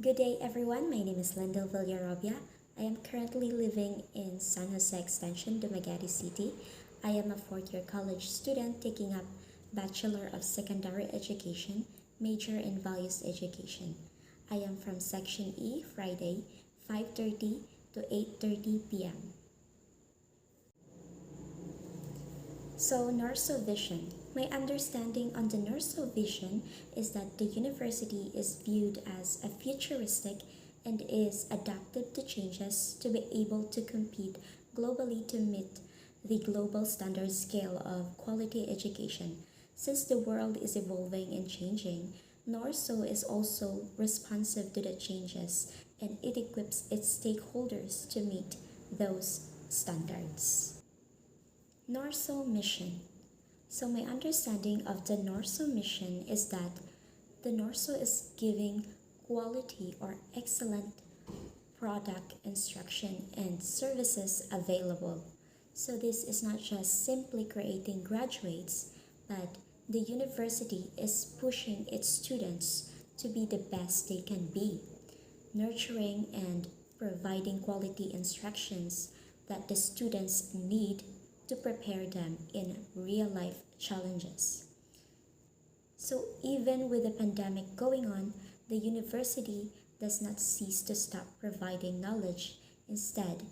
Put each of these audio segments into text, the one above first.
Good day, everyone. My name is Lendel Villarobia. I am currently living in San Jose Extension, Dumaguete City. I am a fourth-year college student taking up Bachelor of Secondary Education, major in Values Education. I am from Section E, Friday, 5:30 to 8:30 p.m. So, NORSU vision. My understanding on the NORSU vision is that the university is viewed as a futuristic and is adapted to changes to be able to compete globally to meet the global standard scale of quality education. Since the world is evolving and changing, NORSU is also responsive to the changes and it equips its stakeholders to meet those standards. NORSU mission. So my understanding of the NORSU mission is that the NORSU is giving quality or excellent product instruction and services available. So this is not just simply creating graduates, but the university is pushing its students to be the best they can be, nurturing and providing quality instructions that the students need to prepare them in real life challenges. So, even with the pandemic going on, the university does not cease to stop providing knowledge. Instead,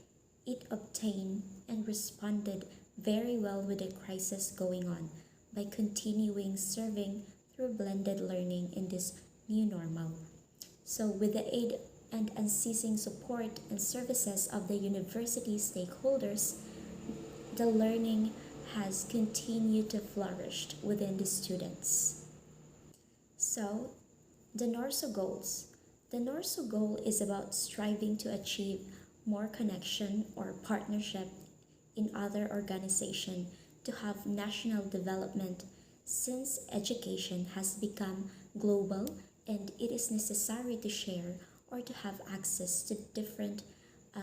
it obtained and responded very well with the crisis going on by continuing serving through blended learning in this new normal. So, with the aid and unceasing support and services of the university stakeholders, the learning has continued to flourish within the students. So, the NORSU goals. The NORSU goal is about striving to achieve more connection or partnership in other organizations to have national development since education has become global and it is necessary to share or to have access to different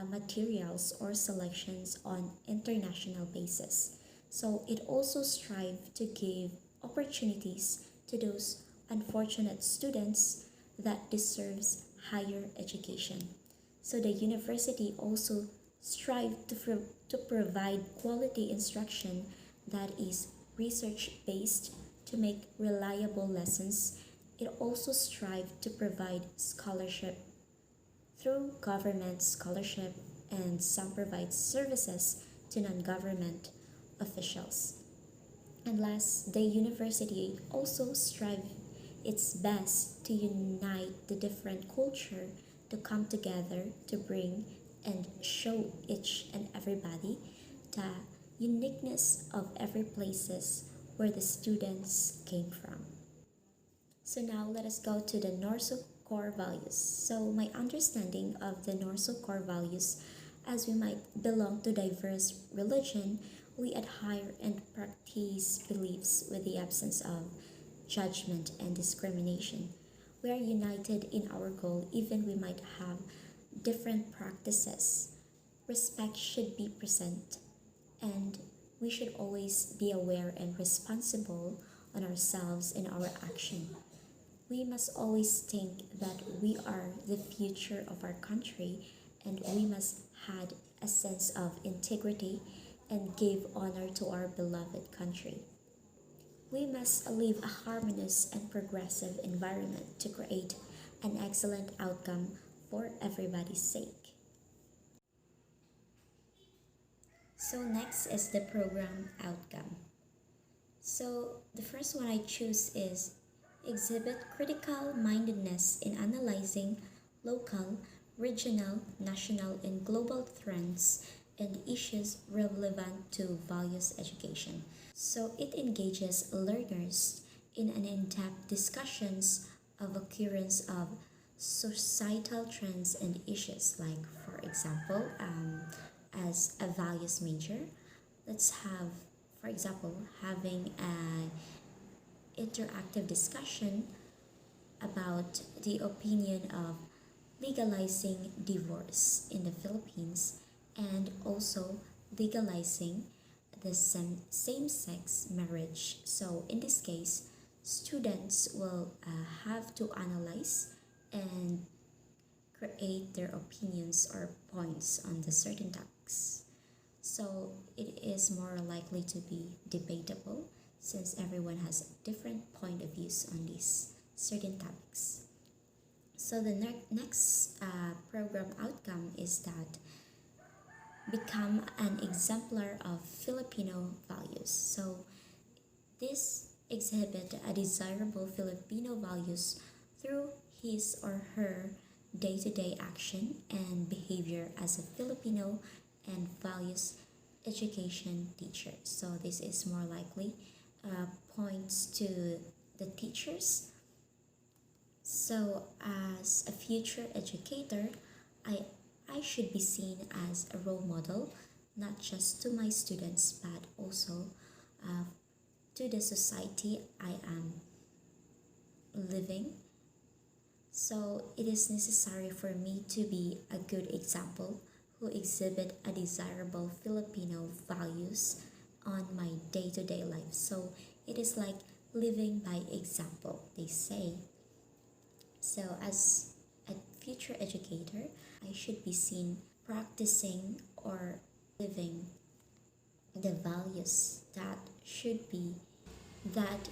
materials or selections on international basis. So it also strives to give opportunities to those unfortunate students that deserves higher education. So the university also strive to provide quality instruction that is research based to make reliable lessons. It also strive to provide scholarship through government scholarship, and some provide services to non-government officials. And last, the university also strive its best to unite the different culture to come together to bring and show each and everybody the uniqueness of every places where the students came from. So now let us go to the NORSU core values. So my understanding of the NORSU core values, as we might belong to diverse religion, we adhere and practice beliefs with the absence of judgment and discrimination. We are united in our goal even we might have different practices. Respect should be present and we should always be aware and responsible on ourselves and our action. We must always think that we are the future of our country and we must have a sense of integrity and give honor to our beloved country. We must live a harmonious and progressive environment to create an excellent outcome for everybody's sake. So next is the program outcome. So the first one I choose is exhibit critical mindedness in analyzing local, regional, national, and global trends and issues relevant to values education. So it engages learners in an in-depth discussions of occurrence of societal trends and issues like, for example, as a values major, let's have, for example, having a interactive discussion about the opinion of legalizing divorce in the Philippines and also legalizing the same-sex marriage. So in this case, students will have to analyze and create their opinions or points on the certain topics. So it is more likely to be debatable since everyone has a different point of views on these certain topics. So the next program outcome is that become an exemplar of Filipino values. So this exhibit a desirable Filipino values through his or her day-to-day action and behavior as a Filipino and values education teacher. So this is more likely points to the teachers. So as a future educator, I should be seen as a role model, not just to my students, but also to the society I am living. So it is necessary for me to be a good example who exhibit a desirable Filipino values on my day-to-day life. So it is like living by example, they say. So as a future educator, I should be seen practicing or living the values that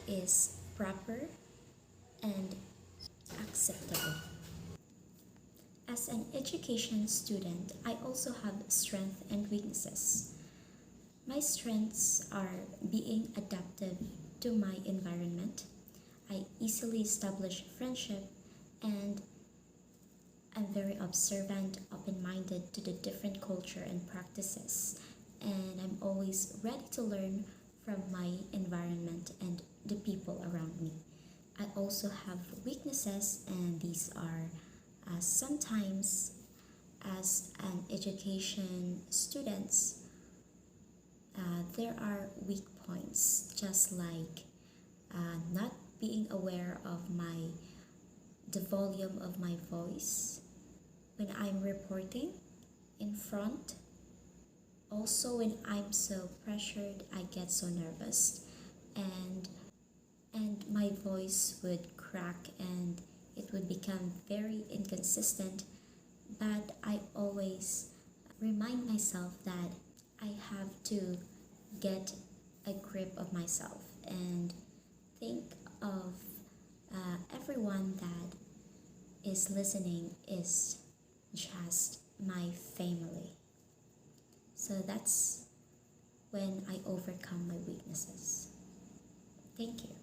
is proper and acceptable. As an education student, I also have strengths and weaknesses. My strengths are being adaptive to my environment. I easily establish friendship and I'm very observant, open-minded to the different culture and practices. And I'm always ready to learn from my environment and the people around me. I also have weaknesses, and these are sometimes as an education students, there are weak points, just like not being aware of the volume of my voice when I'm reporting in front. Also, when I'm so pressured, I get so nervous, and my voice would crack and it would become very inconsistent. But I always remind myself that I have to get a grip of myself and think of everyone that is listening is just my family. So that's when I overcome my weaknesses. Thank you.